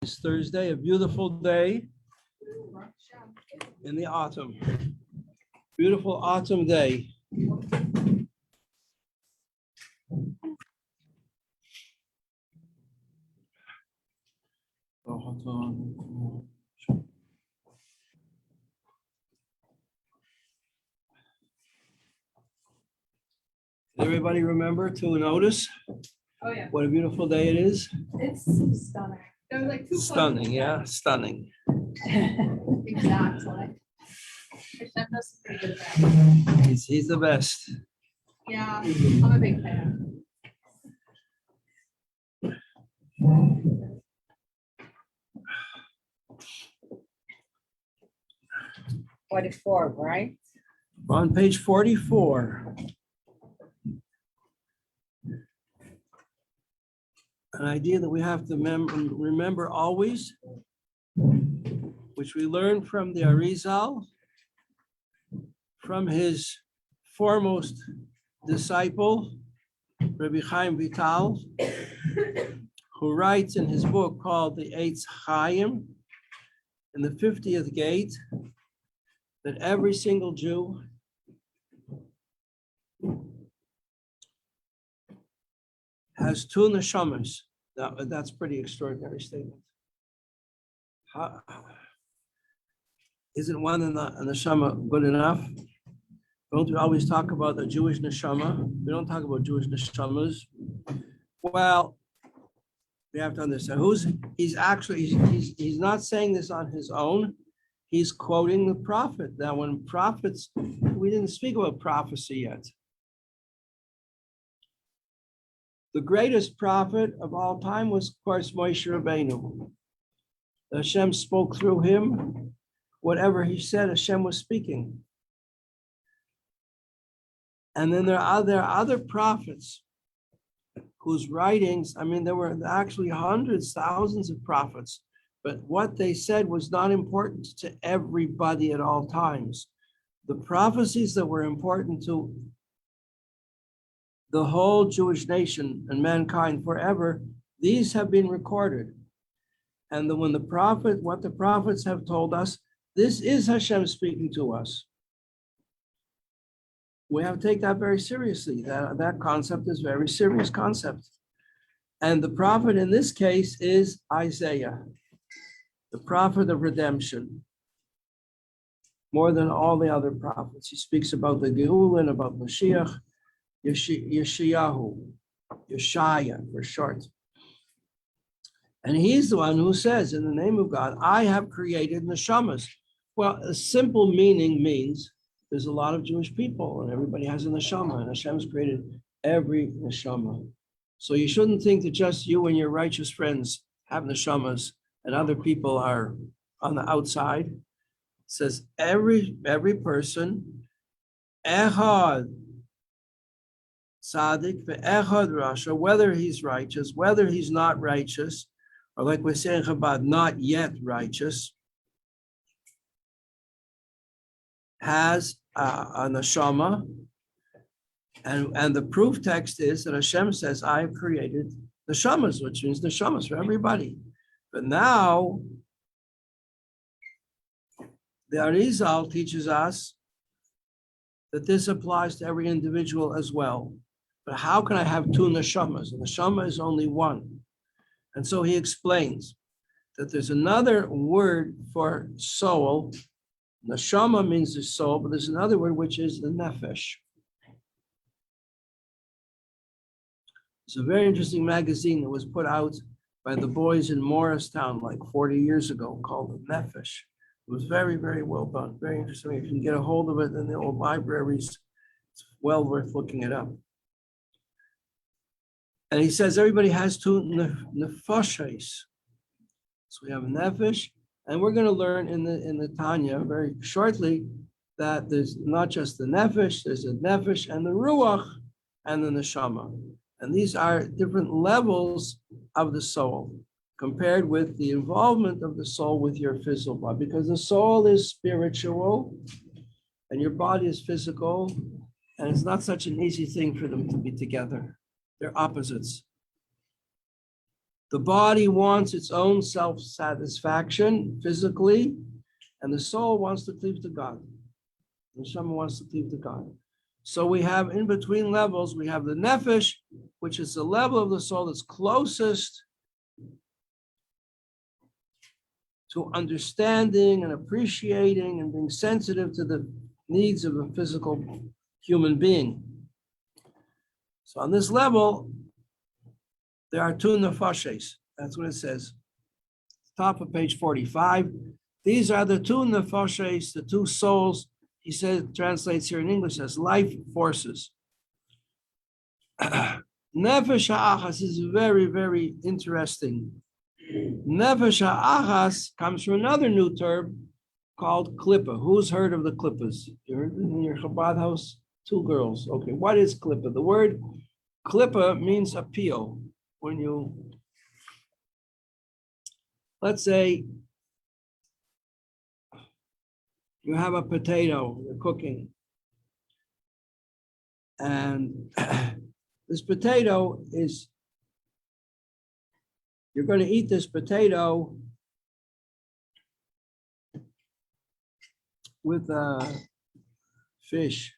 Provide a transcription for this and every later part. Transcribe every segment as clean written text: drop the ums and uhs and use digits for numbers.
It's Thursday, a beautiful day in the autumn. Beautiful autumn day. Everybody remember to notice what a beautiful day it is? It's stunning. There were like two Stunning, yeah, stunning. Exactly. Hashem does a pretty good job. He's the best. Yeah, I'm a big fan. Right? We're on page 44. An idea that we have to remember always, which we learned from the Arizal, from his foremost disciple, Rabbi Chaim Vital, who writes in his book called the Eitz Chaim, in the 50th gate, that every single Jew has two neshamas. Now, that's pretty extraordinary statement. Isn't one in the neshama good enough? Don't we always talk about the Jewish neshama? We don't talk about Jewish neshamas. Well, we have to understand he's not saying this on his own. He's quoting the prophet. Now, when prophets, we didn't speak about prophecy yet. The greatest prophet of all time was, of course, Moshe Rabbeinu. Hashem spoke through him. Whatever he said, Hashem was speaking. And then there are other prophets whose writings, there were actually hundreds, thousands of prophets, but what they said was not important to everybody at all times. The prophecies that were important to the whole Jewish nation and mankind forever, these have been recorded. And what the prophets have told us, this is Hashem speaking to us. We have to take that very seriously. That concept is a very serious concept. And the prophet in this case is Isaiah, the prophet of redemption. More than all the other prophets. He speaks about the Geula and about Mashiach, Yeshayahu, Yeshaya for short. And he's the one who says, in the name of God, I have created neshamas. Well, a simple meaning means there's a lot of Jewish people and everybody has a neshama, and Hashem's created every neshama. So you shouldn't think that just you and your righteous friends have neshamas and other people are on the outside. It says every person, echad tzaddik ve'echad rasha, whether he's righteous, whether he's not righteous, or like we're saying Chabad, not yet righteous, has a neshama, and the proof text is that Hashem says, I have created neshamas, which means neshamas for everybody. But now, the Arizal teaches us that this applies to every individual as well. But how can I have two neshamas? The neshama is only one. And so he explains that there's another word for soul. Neshama means the soul, but there's another word which is the nephesh. It's a very interesting magazine that was put out by the boys in Morristown like 40 years ago called the Nephesh. It was very, very well done, very interesting. If you can get a hold of it in the old libraries, it's well worth looking it up. And he says everybody has two nefashos. So we have a nephesh, and we're going to learn in the Tanya very shortly that there's not just the nephesh, there's a nephesh and the ruach and the neshama. And these are different levels of the soul compared with the involvement of the soul with your physical body, because the soul is spiritual and your body is physical, and it's not such an easy thing for them to be together. They're opposites. The body wants its own self-satisfaction physically, and the soul wants to cleave to God. The neshama wants to cleave to God. So we have in between levels, we have the nephesh, which is the level of the soul that's closest to understanding and appreciating and being sensitive to the needs of a physical human being. So on this level, there are two nefashos. That's what it says. Top of page 45. These are the two nefashos, the two souls. He says, translates here in English as life forces. Nefesh ha'achas is very, very interesting. Nefesh ha'achas comes from another new term called klippa. Who's heard of the klippas? You heard in your Chabad house? Two girls. Okay, what is klippa? The word klippa means appeal. When you, let's say, you have a potato, you're cooking, and this potato is, you're going to eat this potato with fish,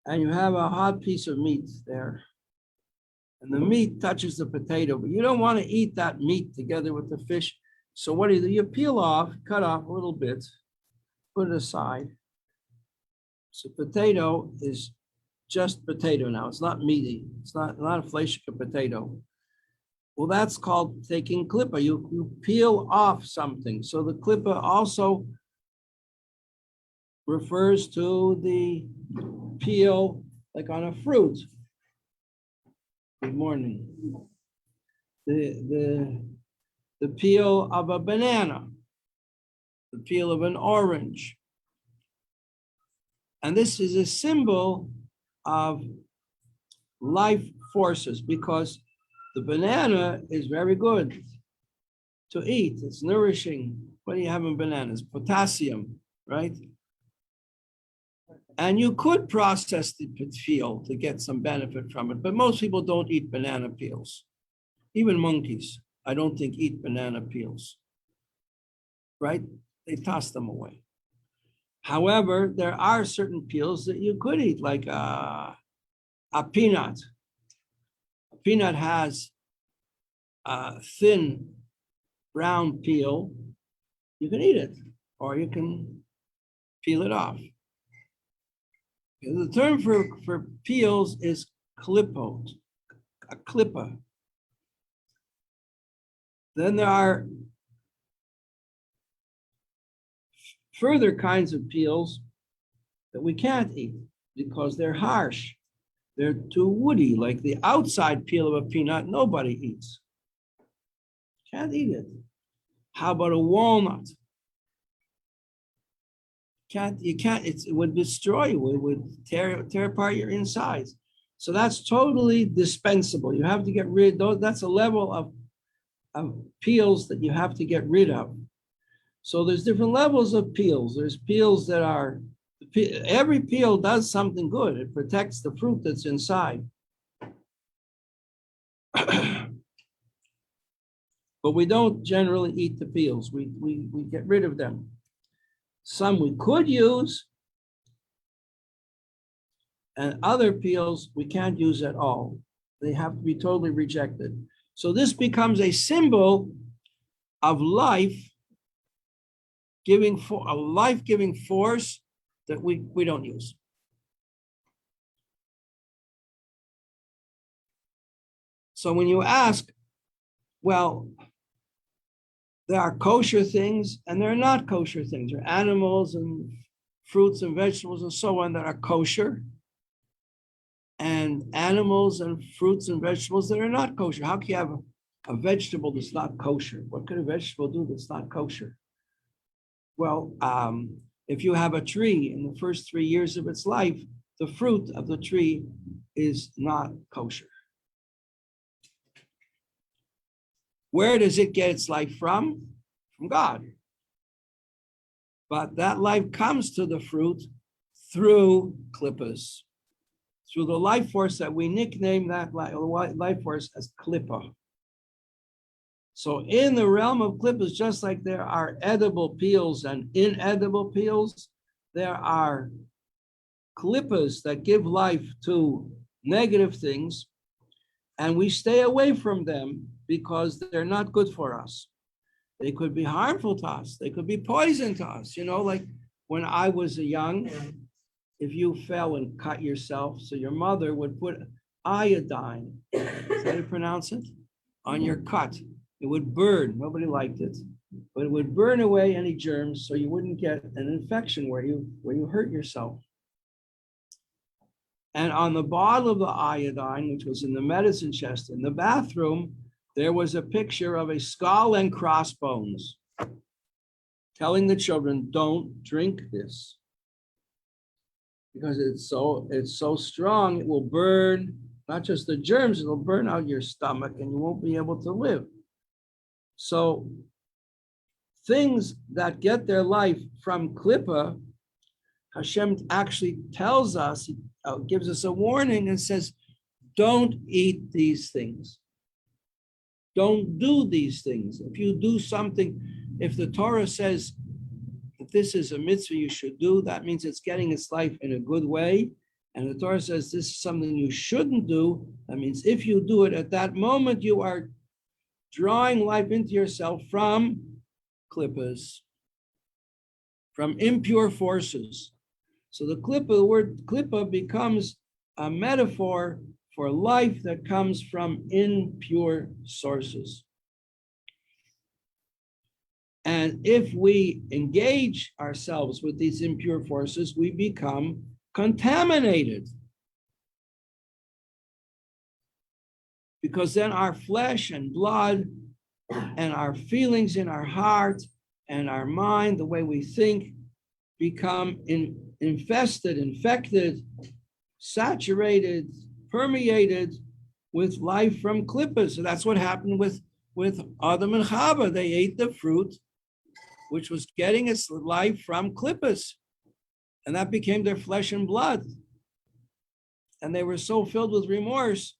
and you have a hot piece of meat there, and the meat touches the potato, but you don't want to eat that meat together with the fish. So what do? You peel off, cut off a little bit, put it aside. So potato is just potato now. It's not meaty. It's not a fleshika potato. Well, that's called taking klippa. You peel off something. So the klippa also refers to the peel, like on a fruit. Good morning. The peel of a banana, the peel of an orange. And this is a symbol of life forces, because the banana is very good to eat. It's nourishing. What do you have in bananas? Potassium, right? And you could process the peel to get some benefit from it, but most people don't eat banana peels. Even monkeys, I don't think, eat banana peels, right? They toss them away. However, there are certain peels that you could eat, like a peanut. A peanut has a thin brown peel. You can eat it, or you can peel it off. The term for peels is klippot, a klippa. Then there are further kinds of peels that we can't eat because they're harsh. They're too woody, like the outside peel of a peanut, nobody eats. Can't eat it. How about a walnut? It would destroy you, it would tear apart your insides. So that's totally dispensable. You have to get rid of, that's a level of peels that you have to get rid of. So there's different levels of peels. There's peels that are, every peel does something good. It protects the fruit that's inside. But we don't generally eat the peels. We get rid of them. Some we could use, and other peels we can't use at all. They have to be totally rejected. So this becomes a symbol of life, a life-giving force that we don't use. So when you ask, well, there are kosher things and there are not kosher things. There are animals and fruits and vegetables and so on that are kosher, and animals and fruits and vegetables that are not kosher. How can you have a vegetable that's not kosher? What could a vegetable do that's not kosher? Well, if you have a tree in the first 3 years of its life, the fruit of the tree is not kosher. Where does it get its life from? From God. But that life comes to the fruit through klippas, through the life force that we nickname that life force as klippa. So in the realm of klippas, just like there are edible peels and inedible peels, there are klippas that give life to negative things, and we stay away from them because they're not good for us. They could be harmful to us. They could be poison to us. Like when I was young, if you fell and cut yourself, so your mother would put iodine, is that how you pronounce it, on your cut. It would burn. Nobody liked it, but it would burn away any germs so you wouldn't get an infection where you hurt yourself. And on the bottle of the iodine, which was in the medicine chest in the bathroom, there was a picture of a skull and crossbones, telling the children, don't drink this, because it's so strong, it will burn, not just the germs, it'll burn out your stomach and you won't be able to live. So things that get their life from klippa, Hashem actually tells us, gives us a warning and says, don't eat these things. Don't do these things. If you do something, if the Torah says that this is a mitzvah you should do, that means it's getting its life in a good way. And the Torah says this is something you shouldn't do. That means if you do it at that moment, you are drawing life into yourself from klippas, from impure forces. So the word klippa becomes a metaphor for life that comes from impure sources. And if we engage ourselves with these impure forces, we become contaminated. Because then our flesh and blood and our feelings in our heart and our mind, the way we think, become infested, infected, saturated, permeated with life from klippas. So that's what happened with Adam and Chava. They ate the fruit, which was getting its life from klippas. And that became their flesh and blood. And they were so filled with remorse.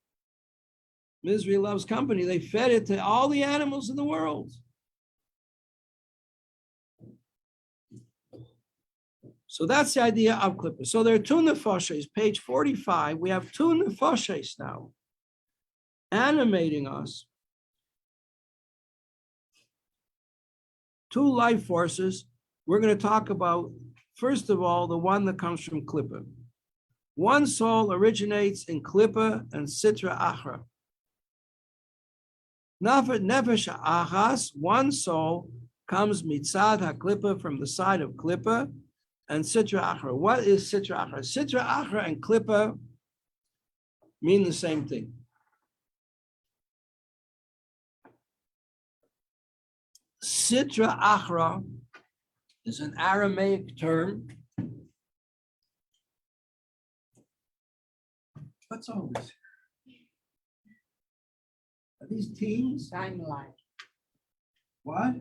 Misery loves company. They fed it to all the animals in the world. So that's the idea of klippas. So there are two nefoshes, page 45. We have two nefoshes now animating us. Two life forces. We're going to talk about, first of all, the one that comes from klippa. One soul originates in klippa and sitra achra. Animal Nephesh achas, one soul comes mitzad ha-klippa, from the side of klippa, and sitra achra. What is sitra achra? Sitra achra and klippa mean the same thing. Sitra achra is an Aramaic term. What's all this? Are these teams? Timeline. What?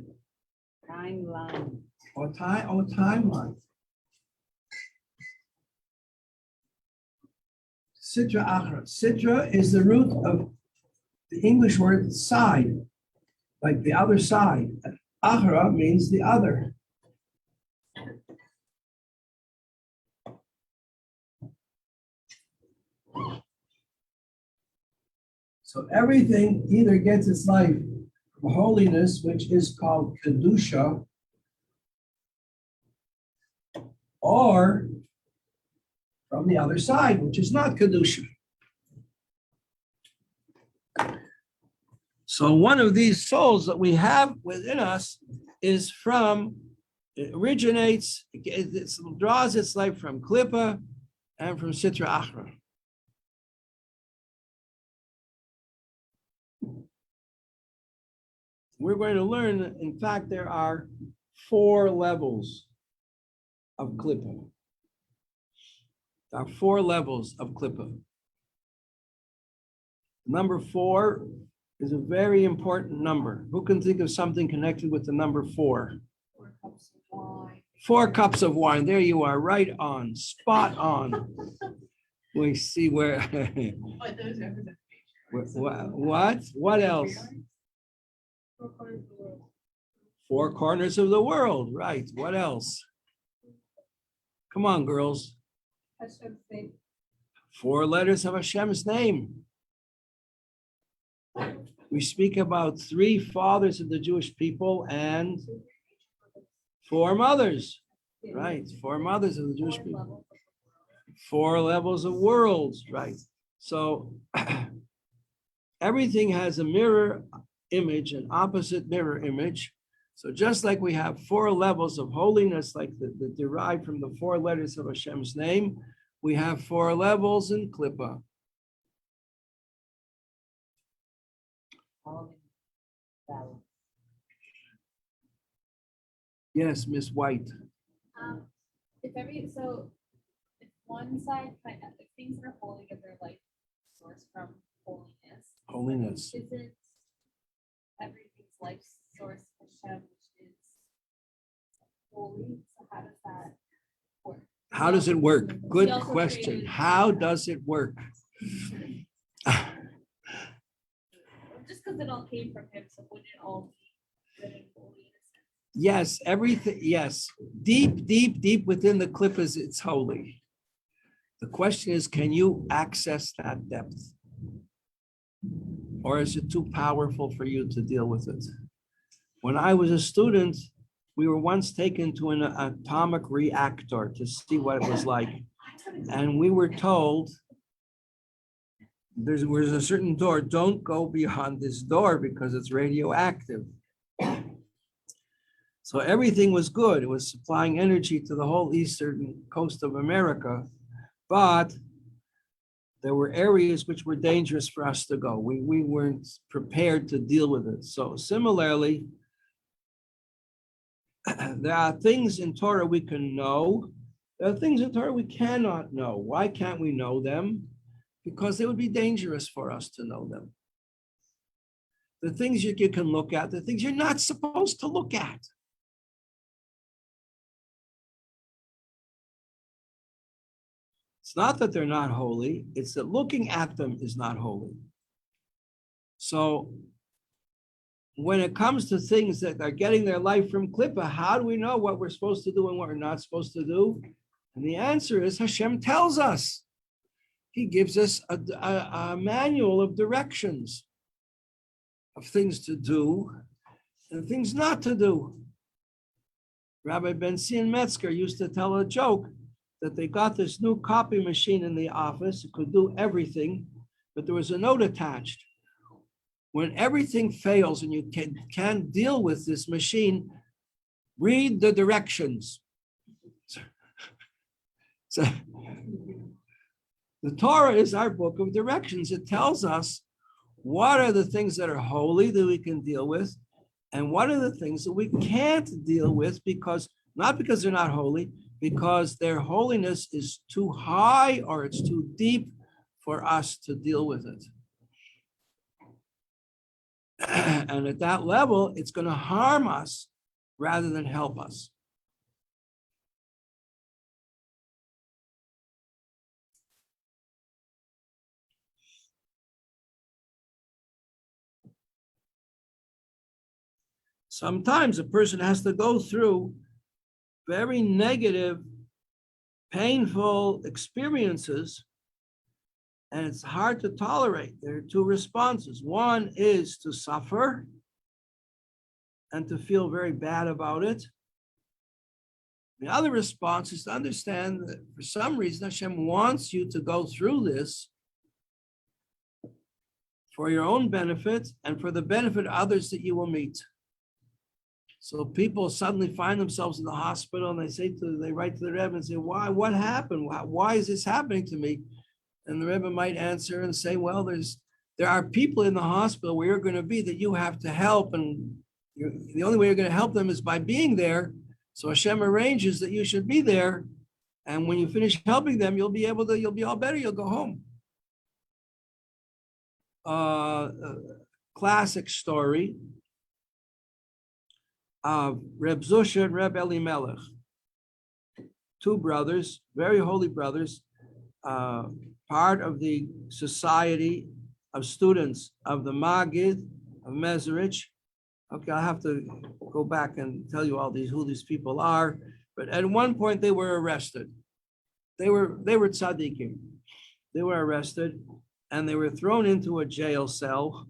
Timeline. Timeline. Sitra achra. Sitra is the root of the English word side, like the other side. Achra means the other. So everything either gets its life from holiness, which is called kedusha, or from the other side, which is not kedusha. So one of these souls that we have within us is it originates, it draws its life from klippa and from sitra achra. We're going to learn that, in fact, there are 4 levels of klippa. There are 4 levels of klippa. Number 4 is a very important number. Who can think of something connected with the number 4? 4 cups of wine. 4 cups of wine. There you are, right on, spot on. We see where. But those are the pictures. What? What else? Four corners of the world, right? What else? Come on, girls. Hashem's name. 4 letters of Hashem's name. We speak about 3 fathers of the Jewish people and 4 mothers, right? 4 mothers of the Jewish people. 4 levels of worlds, right? So everything has a mirror image, an opposite mirror image. So just like we have 4 levels of holiness, like the derived from the 4 letters of Hashem's name, we have 4 levels in Klippa. Yes, Miss White. If one side, if things are holy, get their life source from holiness. Holiness. Isn't everything's life source Hashem, which is holy? So how does that work? How does it work? Good He also question. created- How does it work? Just because it all came from him, so wouldn't it all be good and holy in a sense? Yes, everything, yes. Deep, deep, deep within the klippas, it's holy. The question is, can you access that depth? Or is it too powerful for you to deal with it? When I was a student, we were once taken to an atomic reactor to see what it was like. And we were told, there's a certain door, don't go beyond this door because it's radioactive. So everything was good. It was supplying energy to the whole eastern coast of America, but there were areas which were dangerous for us to go. We weren't prepared to deal with it. So similarly, there are things in Torah we can know. There are things in Torah we cannot know. Why can't we know them? Because it would be dangerous for us to know them. The things you can look at, the things you're not supposed to look at. It's not that they're not holy, it's that looking at them is not holy. So when it comes to things that are getting their life from Klippa, how do we know what we're supposed to do and what we're not supposed to do? And the answer is Hashem tells us. He gives us a manual of directions of things to do and things not to do. Rabbi Ben-Sion Metzger used to tell a joke that they got this new copy machine in the office. It could do everything, but there was a note attached. When everything fails and you can't deal with this machine, read the directions. So, the Torah is our book of directions. It tells us what are the things that are holy that we can deal with, and what are the things that we can't deal with not because they're not holy, because their holiness is too high or it's too deep for us to deal with it. And at that level, it's going to harm us rather than help us. Sometimes a person has to go through very negative, painful experiences, and it's hard to tolerate. There are 2 responses. One is to suffer and to feel very bad about it. The other response is to understand that for some reason Hashem wants you to go through this for your own benefit and for the benefit of others that you will meet. So people suddenly find themselves in the hospital and they write to the Rebbe and say, why, what happened? Why is this happening to me? And the Rebbe might answer and say, well, there are people in the hospital where you're going to be that you have to help. And the only way you're going to help them is by being there. So Hashem arranges that you should be there. And when you finish helping them, you'll be all better. You'll go home. Classic story of Reb Zusha and Reb Elimelech, 2 brothers, very holy brothers, part of the society of students of the Maggid of Mezerich, Okay, I'll have to go back and tell you all these who these people are. But at one point they were arrested. They were tzaddikim. They were arrested and they were thrown into a jail cell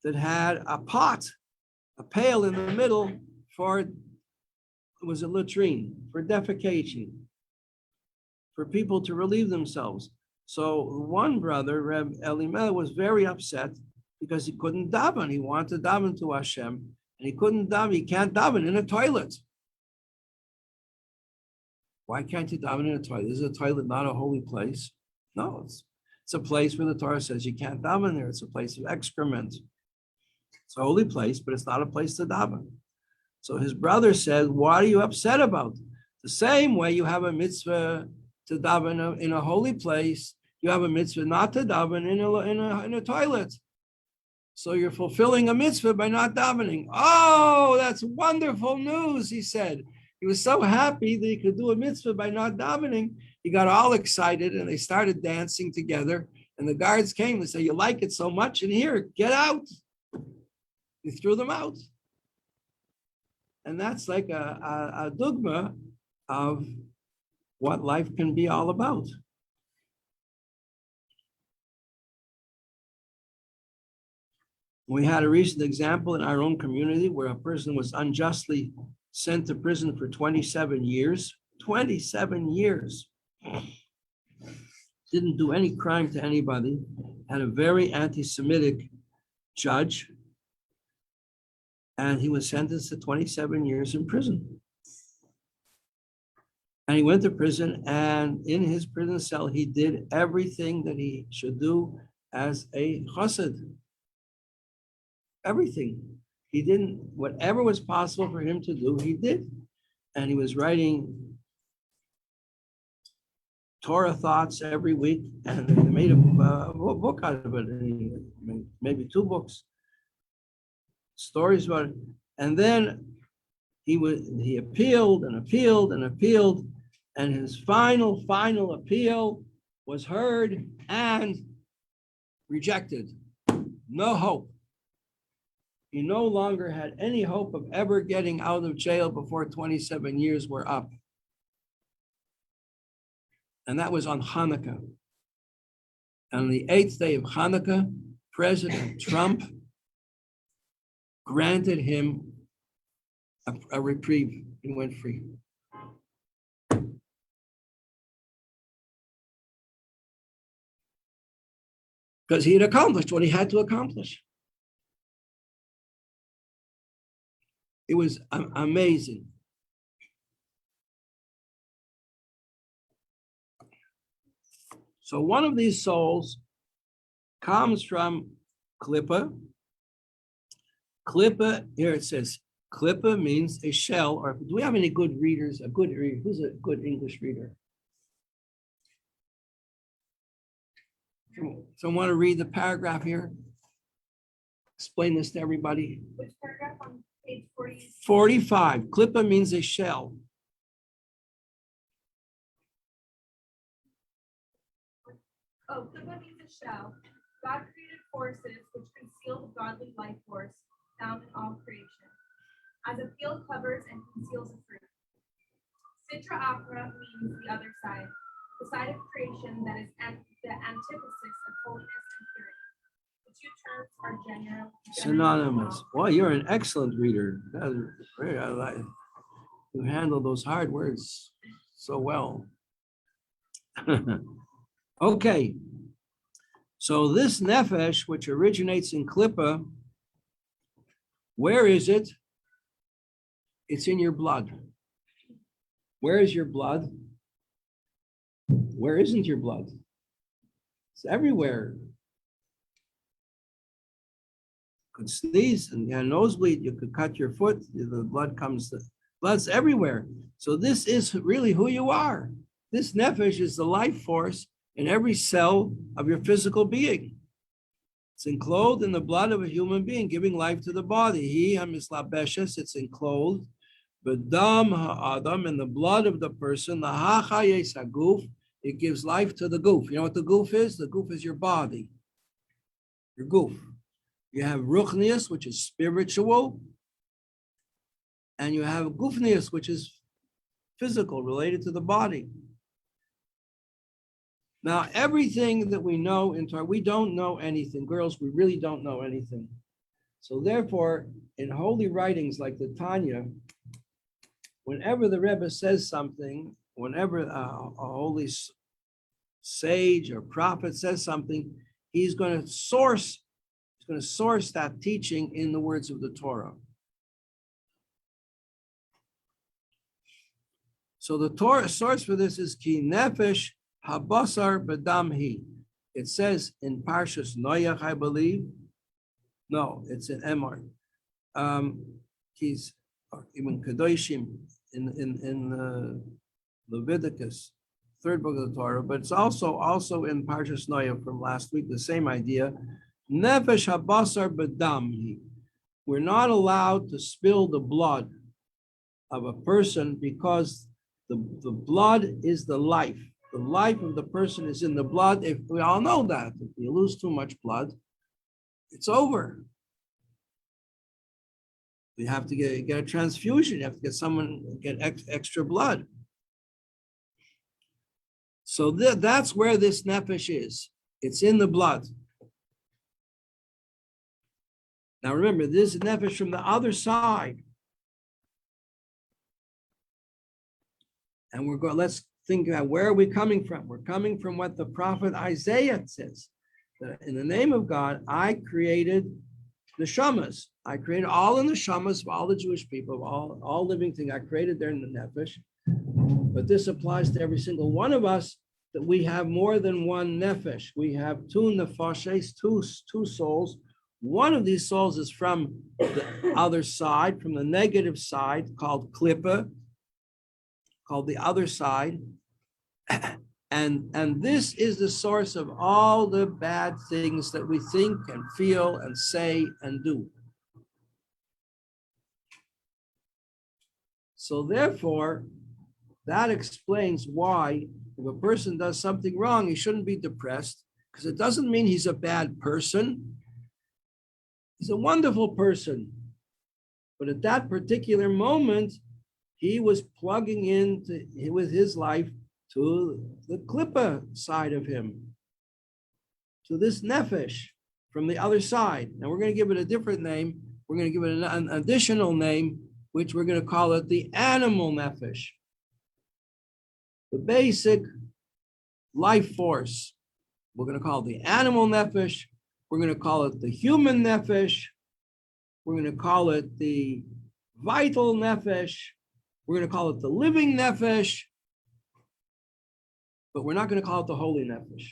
that had a pot, a pail in the middle for, it was a latrine, for defecation, for people to relieve themselves. So one brother, Reb Elimelech, was very upset because he couldn't daven. He wanted to daven to Hashem, and he couldn't daven. He can't daven in a toilet. Why can't you daven in a toilet? Is a toilet not a holy place? No, it's a place where the Torah says you can't daven there. It's a place of excrement. It's a holy place, but it's not a place to daven. So his brother said, what are you upset about? The same way you have a mitzvah to daven in a holy place, you have a mitzvah not to daven in a toilet. So you're fulfilling a mitzvah by not davening. Oh, that's wonderful news, he said. He was so happy that he could do a mitzvah by not davening. He got all excited and they started dancing together. And the guards came and said, you like it so much? And here, get out. He threw them out. And that's like a dogma of what life can be all about. We had a recent example in our own community where a person was unjustly sent to prison for 27 years. 27 years. Didn't do any crime to anybody. Had a very anti-Semitic judge. And he was sentenced to 27 years in prison. And he went to prison, and in his prison cell, he did everything that he should do as a chassid. Everything. He didn't, whatever was possible for him to do, he did. And he was writing Torah thoughts every week, and they made a book out of it, maybe 2 books, stories about it. And then he appealed and appealed and appealed, and his final appeal was heard and rejected. No hope. He no longer had any hope of ever getting out of jail before 27 years were up. And that was on Hanukkah. And on the 8th day of Hanukkah, President Trump granted him a reprieve. He went free. Because he had accomplished what he had to accomplish. It was amazing. So one of these souls comes from Klippa. Klippa, here it says, Klippa means a shell, or do we have any good readers? A good reader, who's a good English reader? Someone want to read the paragraph here? Explain this to everybody. Which paragraph on page 40? 45. Klippa means a shell. Oh, Klippa means a shell. God created forces which conceal the godly life force found in all creation, as a field covers and conceals a fruit. Sitra Achra means the other side, the side of creation that is the antithesis of holiness and purity. The 2 terms are general. Synonymous. Boy, you're an excellent reader. That is great. I like you handle those hard words so well. Okay. So this nephesh, which originates in Klippa, where is it? It's in your blood. Where is your blood? Where isn't your blood? It's everywhere. You could sneeze and you had a nosebleed, you could cut your foot, the blood comes, the blood's everywhere. So this is really who you are. This nephesh is the life force in every cell of your physical being. It's enclosed in the blood of a human being, giving life to the body. He hamislabeshes, it's enclosed. B'dam ha'adam, in the blood of the person, the hachayes haguf, it gives life to the goof. You know what the goof is? The goof is your body, your goof. You have ruchnius, which is spiritual, and you have gufnius, which is physical, related to the body. Now, everything that we know in Torah, we don't know anything. Girls, we really don't know anything. So therefore, in holy writings like the Tanya, whenever the Rebbe says something, whenever a holy sage or prophet says something, he's going to source that teaching in the words of the Torah. So the Torah source for this is Ki Nefesh Habasar Badamhi. It says in Parshas Noach, I believe. No, it's in Emor. He's even Kedoshim in Leviticus, third book of the Torah, but it's also in Parshas Noach from last week, the same idea. Nefesh Habasar Badamhi. We're not allowed to spill the blood of a person because the blood is the life. The life of the person is in the blood. If we all know that, if you lose too much blood, it's over. You have to get a transfusion. You have to get someone get extra blood. So that's where this nefesh is. It's in the blood. Now remember, this is nefesh from the other side. And let's think about where are we coming from? We're coming from what the prophet Isaiah says. That in the name of God, I created the neshamas. I created all the neshamas of all the Jewish people, all living things. I created their nefesh. But this applies to every single one of us, that we have more than one nefesh. We have two nefashes, two souls. One of these souls is from the other side, from the negative side, called klippa, called the other side. And this is the source of all the bad things that we think and feel and say and do. So therefore, that explains why if a person does something wrong, he shouldn't be depressed, because it doesn't mean he's a bad person. He's a wonderful person. But at that particular moment, he was plugging with his life to the klippa side of him, to this nefesh from the other side. Now we're going to give it a different name. We're going to give it an additional name, which we're going to call it the animal nephesh. The basic life force. We're going to call it the animal nephesh. We're going to call it the human nephesh. We're going to call it the vital nephesh. We're going to call it the living nephesh. But we're not going to call it the holy nephesh.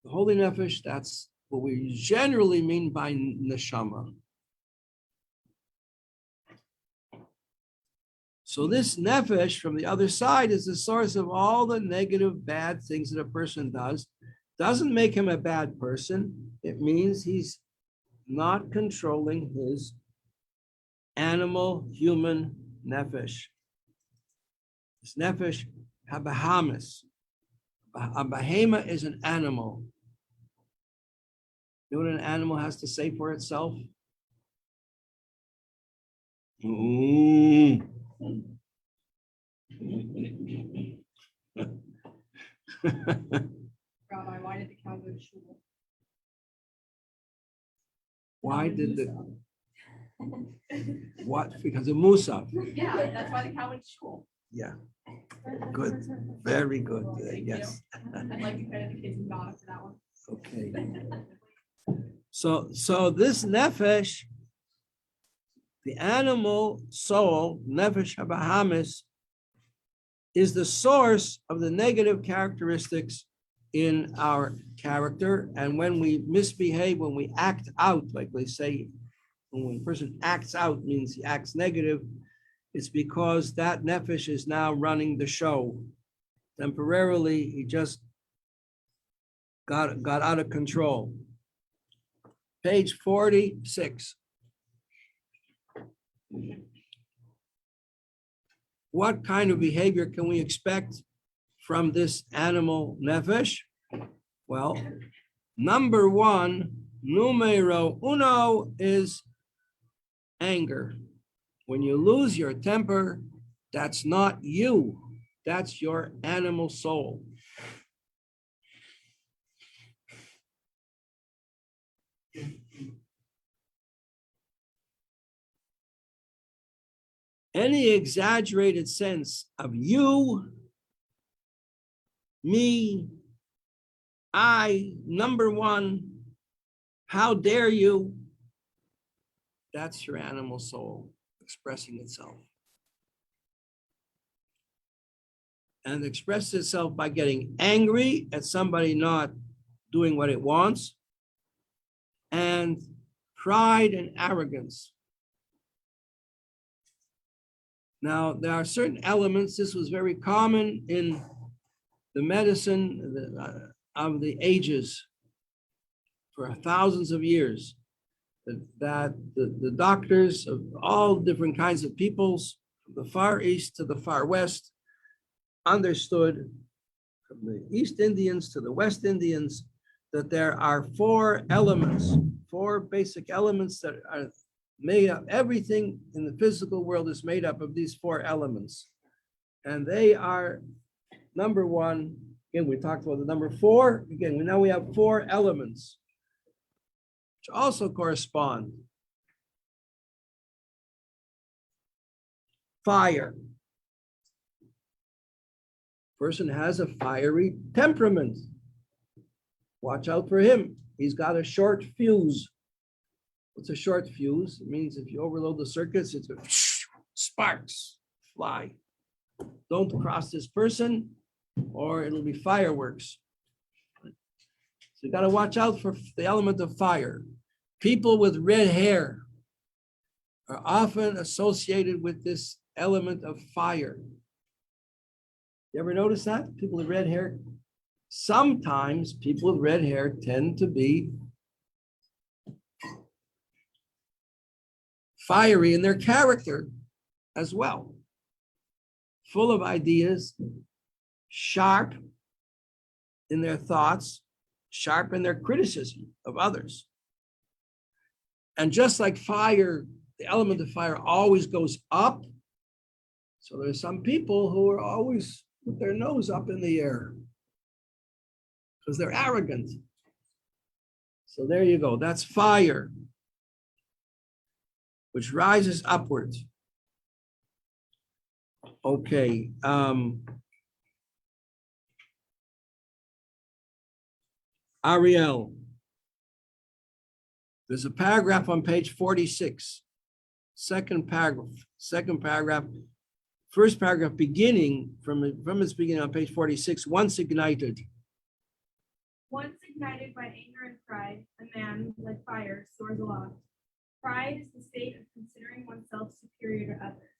The holy nephesh, that's what we generally mean by neshama. So this nefesh from the other side is the source of all the negative, bad things that a person does. Doesn't make him a bad person. It means he's not controlling his animal, human nefesh. This nefesh, habahamis. A behema is an animal. You know what an animal has to say for itself? Rabbi, why did the cow go to shul? Why did the what? Because of Musaf. Yeah, that's why the cow went to shul. Yeah. Good. Very good. Yes. I'd like to credit the kids and Donna for that one. Okay. So this nefesh, the animal soul, nefesh habahamis, is the source of the negative characteristics in our character. And when we misbehave, when we act out, like they say, when a person acts out, means he acts negative, it's because that nefesh is now running the show. Temporarily, he just got out of control. Page 46. What kind of behavior can we expect from this animal nefesh? Well, number one, numero uno, is anger. When you lose your temper, that's not you. That's your animal soul. Any exaggerated sense of you, me, I, number one, how dare you? That's your animal soul expressing itself. And it expresses itself by getting angry at somebody not doing what it wants, and pride and arrogance. Now, there are certain elements, this was very common in the medicine of the ages for thousands of years, that the doctors of all different kinds of peoples, from the Far East to the Far West, understood, from the East Indians to the West Indians, that there are four elements, four basic elements that are made up. Everything in the physical world is made up of these four elements. And they are, number one, again, we talked about the number four. Again, now we have four elements, which also correspond. Fire. Person has a fiery temperament. Watch out for him. He's got a short fuse. What's a short fuse? It means if you overload the circuits, it's sparks fly. Don't cross this person or it'll be fireworks. So you got to watch out for the element of fire. People with red hair are often associated with this element of fire. You ever notice that? People with red hair? Sometimes people with red hair tend to be fiery in their character as well. Full of ideas, sharp in their thoughts, sharp in their criticism of others. And just like fire, the element of fire always goes up. So there's some people who are always with their nose up in the air because they're arrogant. So there you go. That's fire, which rises upwards. Okay. Ariel. There's a paragraph on page 46. Second paragraph, first paragraph beginning from its beginning on page 46, once ignited. Once ignited by anger and pride, a man, like fire, soars aloft. Pride is the state of considering oneself superior to others.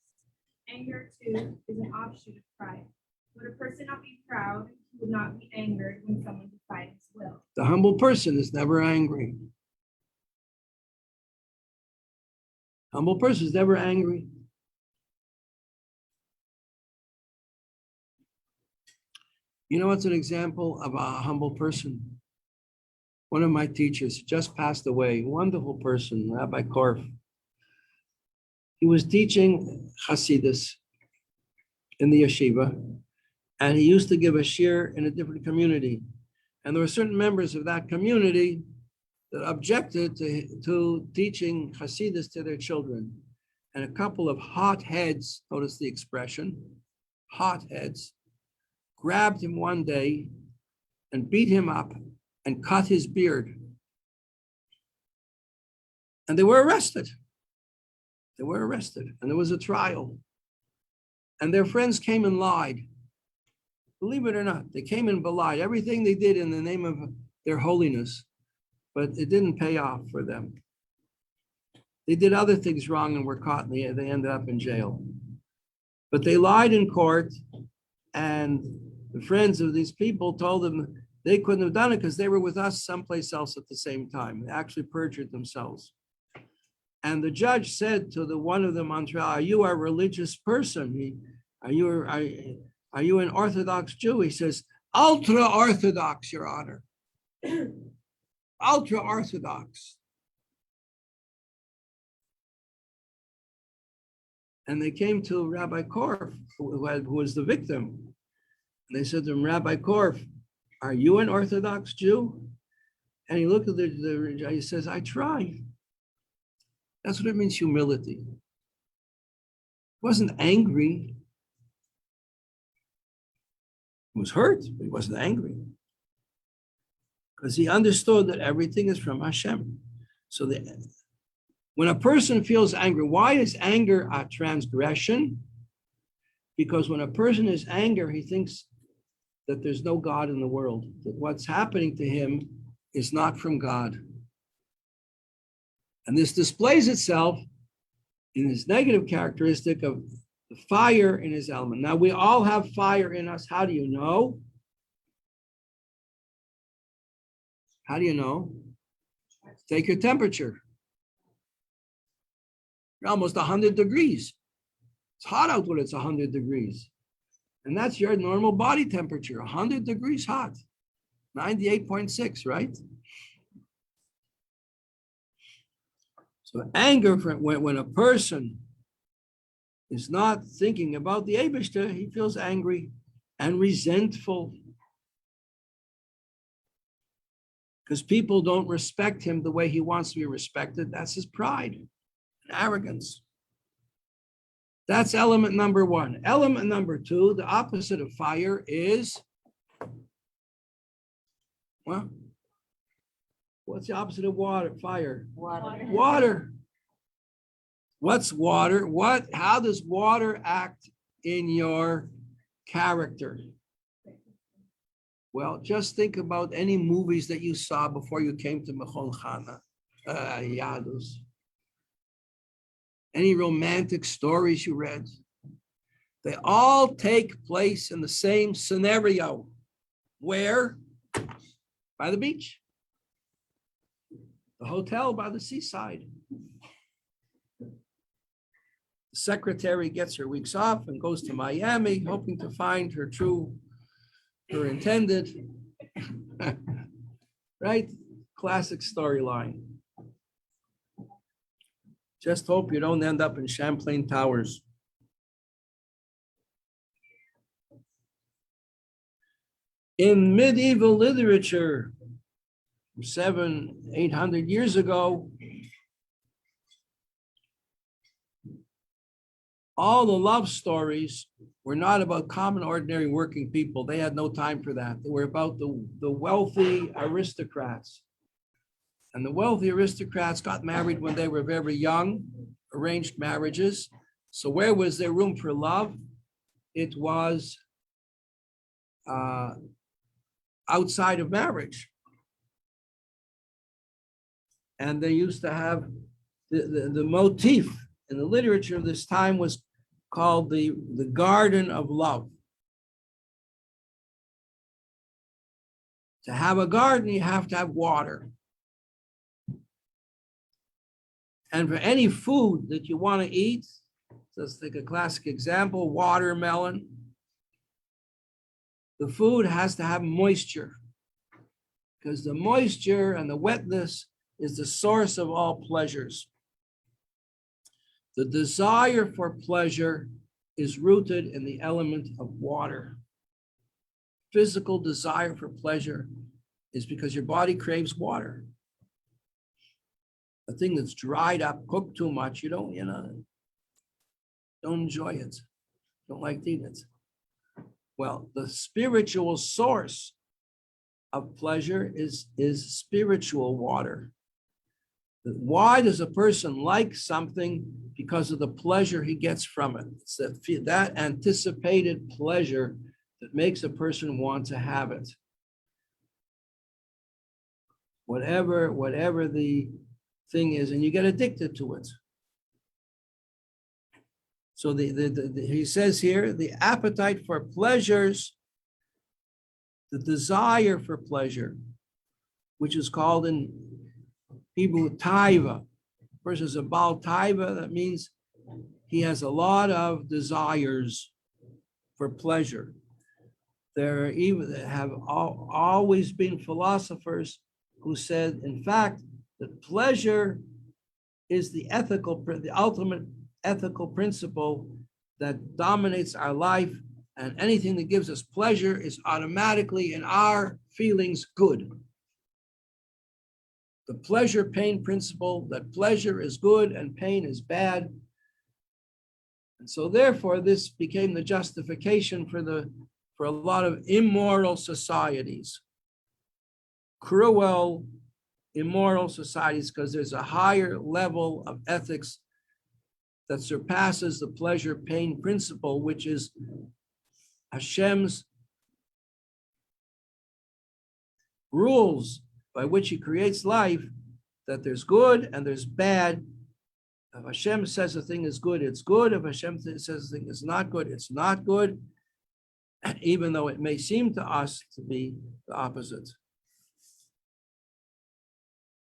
Anger, too, is an offshoot of pride. Would a person not be proud, he would not be angered when someone defied his will. The humble person is never angry. Humble person is never angry. You know what's an example of a humble person? One of my teachers just passed away, wonderful person, Rabbi Korf. He was teaching Hasidus in the yeshiva, and he used to give a shir in a different community. And there were certain members of that community that objected to teaching Hasidus to their children. And a couple of hotheads, notice the expression, hotheads, grabbed him one day and beat him up and cut his beard. And they were arrested. And there was a trial. And their friends came and lied. Believe it or not, they came and lied. Everything they did in the name of their holiness, but it didn't pay off for them. They did other things wrong and were caught, and they ended up in jail. But they lied in court, and the friends of these people told them they couldn't have done it because they were with us someplace else at the same time. They actually perjured themselves. And the judge said to the one of them on trial, "Are you a religious person? Are you an Orthodox Jew?" He says, "Ultra Orthodox, Your Honor. Ultra Orthodox." And they came to Rabbi Korf, who was the victim. And they said to him, Rabbi Korf, are you an Orthodox Jew? And he looked at he says, I try. That's what it means, humility. He wasn't angry. He was hurt, but he wasn't angry. Because he understood that everything is from Hashem. So when a person feels angry, why is anger a transgression? Because when a person is angry, he thinks that there's no God in the world, that what's happening to him is not from God. And this displays itself in his negative characteristic of the fire in his element. Now, we all have fire in us. How do you know? How do you know? Take your temperature. You're almost 100 degrees. It's hot out when it's 100 degrees. And that's your normal body temperature, 100 degrees hot, 98.6, right? So anger, when a person is not thinking about the Eibishter, he feels angry and resentful. Because people don't respect him the way he wants to be respected. That's his pride and arrogance. That's element number one. Element number two, the opposite of fire is, well, what's the opposite of water? Fire. Water. Water. What's water? How does water act in your character? Well, just think about any movies that you saw before you came to Mechon Chana, Yadus. Any romantic stories you read. They all take place in the same scenario. Where? By the beach. The hotel by the seaside. The secretary gets her weeks off and goes to Miami, hoping to find her intended. Right? Classic storyline. Just hope you don't end up in Champlain Towers. In medieval literature, 700-800 years ago, all the love stories were not about common, ordinary working people. They had no time for that. They were about the wealthy aristocrats. And the wealthy aristocrats got married when they were very young, arranged marriages. So where was there room for love? It was outside of marriage. And they used to have the motif in the literature of this time was called the garden of love. To have a garden, you have to have water. And for any food that you want to eat, let's take a classic example, watermelon. The food has to have moisture because the moisture and the wetness is the source of all pleasures. The desire for pleasure is rooted in the element of water. Physical desire for pleasure is because your body craves water. A thing that's dried up, cooked too much, you don't enjoy it. Don't like to eat it. Well, the spiritual source of pleasure is spiritual water. Why does a person like something? Because of the pleasure he gets from it. It's that anticipated pleasure that makes a person want to have it. Whatever the thing is, and you get addicted to it. So he says here, the appetite for pleasures, the desire for pleasure, which is called in Hebrew taiva, versus a Baal taiva, that means he has a lot of desires for pleasure. There have always been philosophers who said, in fact, that pleasure is the ultimate ethical principle that dominates our life, and anything that gives us pleasure is automatically in our feelings good. The pleasure-pain principle, that pleasure is good and pain is bad. And so therefore, this became the justification for a lot of immoral societies, cruel, immoral societies, because there's a higher level of ethics that surpasses the pleasure-pain principle, which is Hashem's rules by which he creates life, that there's good and there's bad. If Hashem says a thing is good, it's good. If Hashem says a thing is not good, it's not good, even though it may seem to us to be the opposite.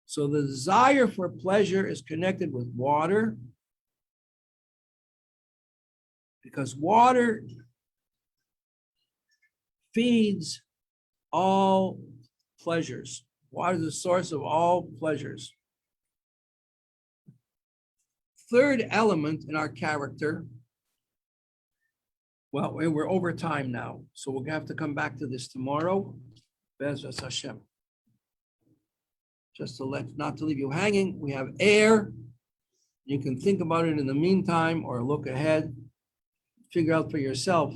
So the desire for pleasure is connected with water, because water feeds all pleasures. Water is the source of all pleasures. Third element in our character, well, we're over time now, so we'll have to come back to this tomorrow. Bezras Hashem. Just to not to leave you hanging, we have air. You can think about it in the meantime or look ahead. Figure out for yourself,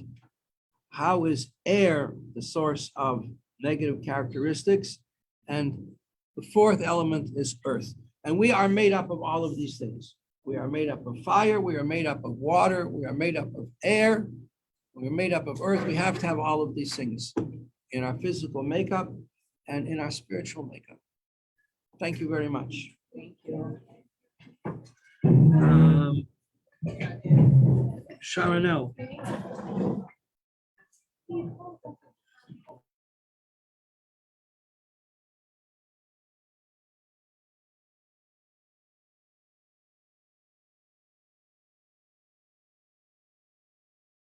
how is air the source of negative characteristics? And the fourth element is earth. And we are made up of all of these things. We are made up of fire, we are made up of water, we are made up of air, we are made up of earth. We have to have all of these things in our physical makeup and in our spiritual makeup. Thank you very much. Thank you. Sharonel.